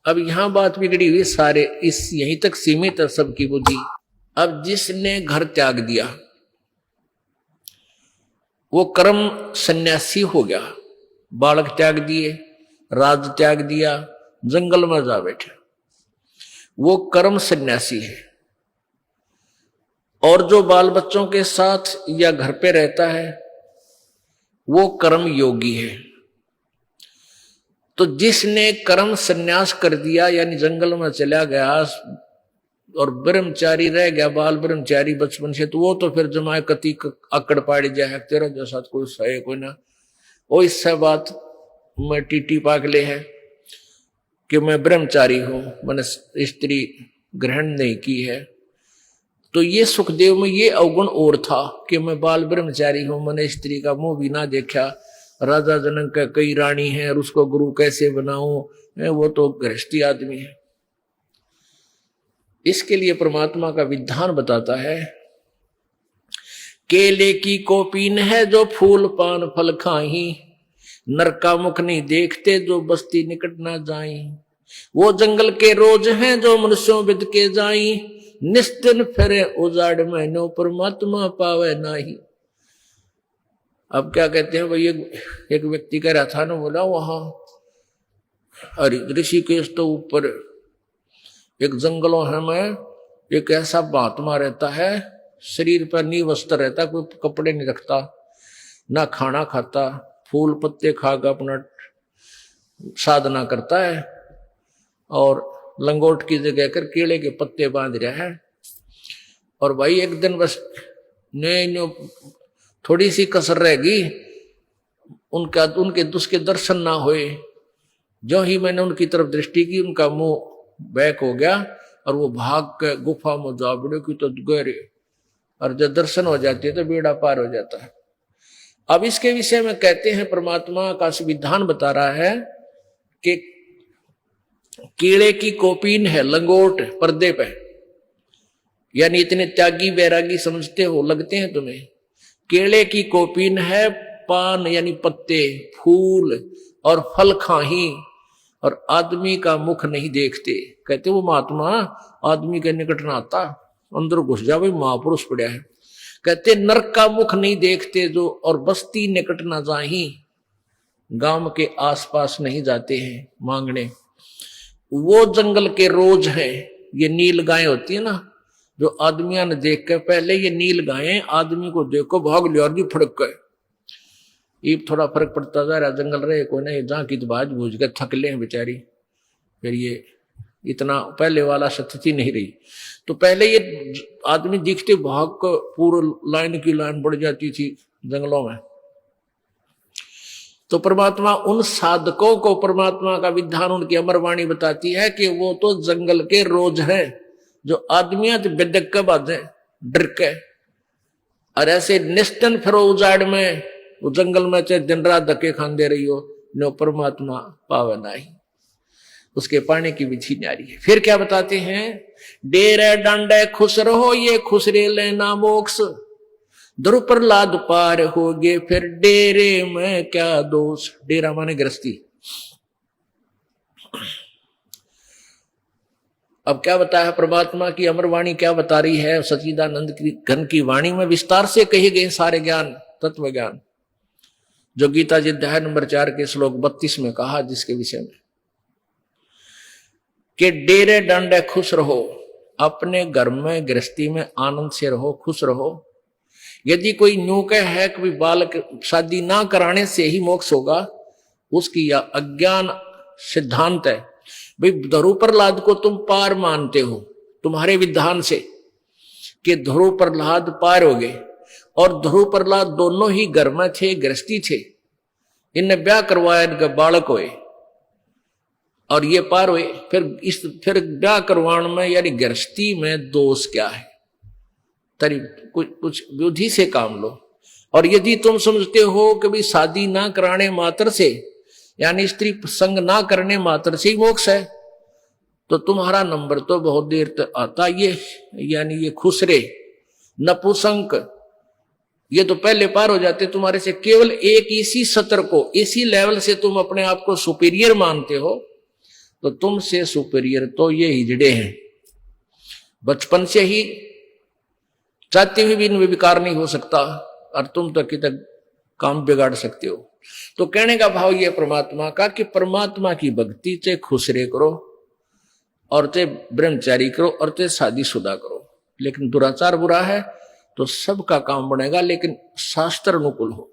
अब यहां बात बिगड़ी हुई, सारे इस यहीं तक सीमित है सबकी बुद्धि। अब जिसने घर त्याग दिया वो कर्म सन्यासी हो गया, बालक त्याग दिए, राज त्याग दिया, जंगल में जा बैठे, वो कर्म सन्यासी है। और जो बाल बच्चों के साथ या घर पे रहता है वो कर्म योगी है। तो जिसने कर्म सन्यास कर दिया यानी जंगल में चला गया और ब्रह्मचारी रह गया, बाल ब्रह्मचारी बचपन से, तो वो तो फिर जमाए कति आकड़ पाड़ी जाए, तेरा जैसा कोई सहे कोई ना। वो इससे बात मैं टीटी पागले है कि मैं ब्रह्मचारी हूं, मैंने स्त्री ग्रहण नहीं की है। तो ये सुखदेव में ये अवगुण और था कि मैं बाल ब्रह्मचारी हूं, मैंने स्त्री का मुंह भी ना देखा, राजा जनक का कई रानी है और उसको गुरु कैसे बनाऊं, वो तो गृहस्थी आदमी है। इसके लिए परमात्मा का विधान बताता है, केले की कोपीन है जो फूल पान फल खाही, नर का मुख नहीं देखते जो बस्ती निकट ना जाई, वो जंगल के रोज हैं जो मनुष्यों विद के जाई, निस्तिन फिरे उजाड़ महीनों परमात्मा पावे नाही। अब क्या कहते हैं भाई, एक व्यक्ति कह रहा था ना, बोला वहां ऋषिकेश तो ऊपर एक जंगलों है में एक ऐसा महात्मा रहता है, शरीर पर नी वस्त्र रहता, कोई कपड़े नहीं रखता, ना खाना खाता, फूल पत्ते खाकर अपना साधना करता है और लंगोट की जगह कर केले के पत्ते बांध रहा है। और भाई एक दिन बस ने थोड़ी सी कसर रहेगी, उनके उसके दर्शन ना हुए। जो ही मैंने उनकी तरफ दृष्टि की, उनका मुंह बैक हो गया और वो भाग के गुफा में जा बड़े की तो गहरे, और जब दर्शन हो जाती है तो बेड़ा पार हो जाता है। अब इसके विषय में कहते हैं, परमात्मा का विधान बता रहा है कि कीड़े की कोपीन है, लंगोट पर्दे पे, यानी इतने त्यागी वैरागी समझते हो, लगते हैं तुम्हें। केले की कोपीन है, पान यानी पत्ते, फूल और फल खाही, और आदमी का मुख नहीं देखते। कहते वो महात्मा आदमी के निकट ना आता, अंदर घुस जा, भाई महापुरुष पड़ा है। कहते नरक का मुख नहीं देखते जो, और बस्ती निकट ना जाही, गांव के आसपास नहीं जाते हैं मांगने। वो जंगल के रोज है, ये नील गाय होती है ना, जो आदमियों ने देख के, पहले ये नील गायें आदमी को देखो भाग लिया और फड़क गए। ये थोड़ा फर्क पड़ता जा रहा, जंगल रहे कोई नहीं, जहां की बाज बूझ के थकले हैं बेचारी, फिर ये इतना पहले वाला स्थिति नहीं रही। तो पहले ये आदमी दिखते भाग को पूरा लाइन की लाइन बढ़ जाती थी जंगलों में। तो परमात्मा उन साधकों को, परमात्मा का विधान उनकी अमरवाणी बताती है कि वो तो जंगल के रोज हैं, जो आदमियां तो बेदक के बाधे डर के, और ऐसे निस्तन फिरो उजाड़ में, वो जंगल में चाहे दिन रात धक्के खान दे रही हो, नो परमात्मा पावे नाही, उसके पाने की विधि न्यारी है। फिर क्या बताते हैं, डेरे डांडे खुश रहो ये खुश रे लेना मोक्ष, ध्रुव प्रहलाद पार हो गए फिर डेरे में क्या दोष। डेरा माने गृहस्थी। अब क्या बताया परमात्मा की अमरवाणी, क्या बता रही है, सच्चिदानंद की घन की वाणी में विस्तार से कहे गए सारे ज्ञान, तत्व ज्ञान, जो गीता जी अध्याय नंबर 4 के श्लोक 32 में कहा, जिसके विषय में कि डेरे डांडे खुश रहो, अपने घर में गृहस्थी में आनंद से रहो, खुश रहो। यदि कोई न्यू कह है कि बालक शादी ना कराने से ही मोक्ष होगा, उसकी यह अज्ञान सिद्धांत है। भाई ध्रुव प्रहलाद को तुम पार मानते हो तुम्हारे विधान से कि ध्रुव प्रहलाद पार हो गए, और ध्रुव प्रहलाद दोनों ही घर में थे, गृहस्थी थे, इनने ब्याह करवाया, इनका बालक हुए और ये पार हुए। फिर ब्याह करवाने में यानी गृहस्थी में दोष क्या है, तरी कुछ बुद्धि से काम लो। और यदि तुम समझते हो कि भाई शादी ना कराने मात्र से, यानी स्त्री संग ना करने मात्र से ही मोक्ष है, तो तुम्हारा नंबर तो बहुत देर तक आता। ये यानी ये खुसरे नपुसंक, ये तो पहले पार हो जाते तुम्हारे से। केवल एक इसी सत्र को, इसी लेवल से तुम अपने आप को सुपीरियर मानते हो, तो तुमसे सुपीरियर तो ये हिजड़े हैं, बचपन से ही चाहते हुए भी इनमें विकार नहीं हो सकता, और तुम तो कितने काम बिगाड़ सकते हो। तो कहने का भाव ये परमात्मा का कि परमात्मा की भक्ति से खुश रह करो, और ते ब्रह्मचारी करो, और ते शादीशुदा करो। लेकिन दुराचार बुरा है तो सबका काम बनेगा, लेकिन शास्त्र अनुकूल हो।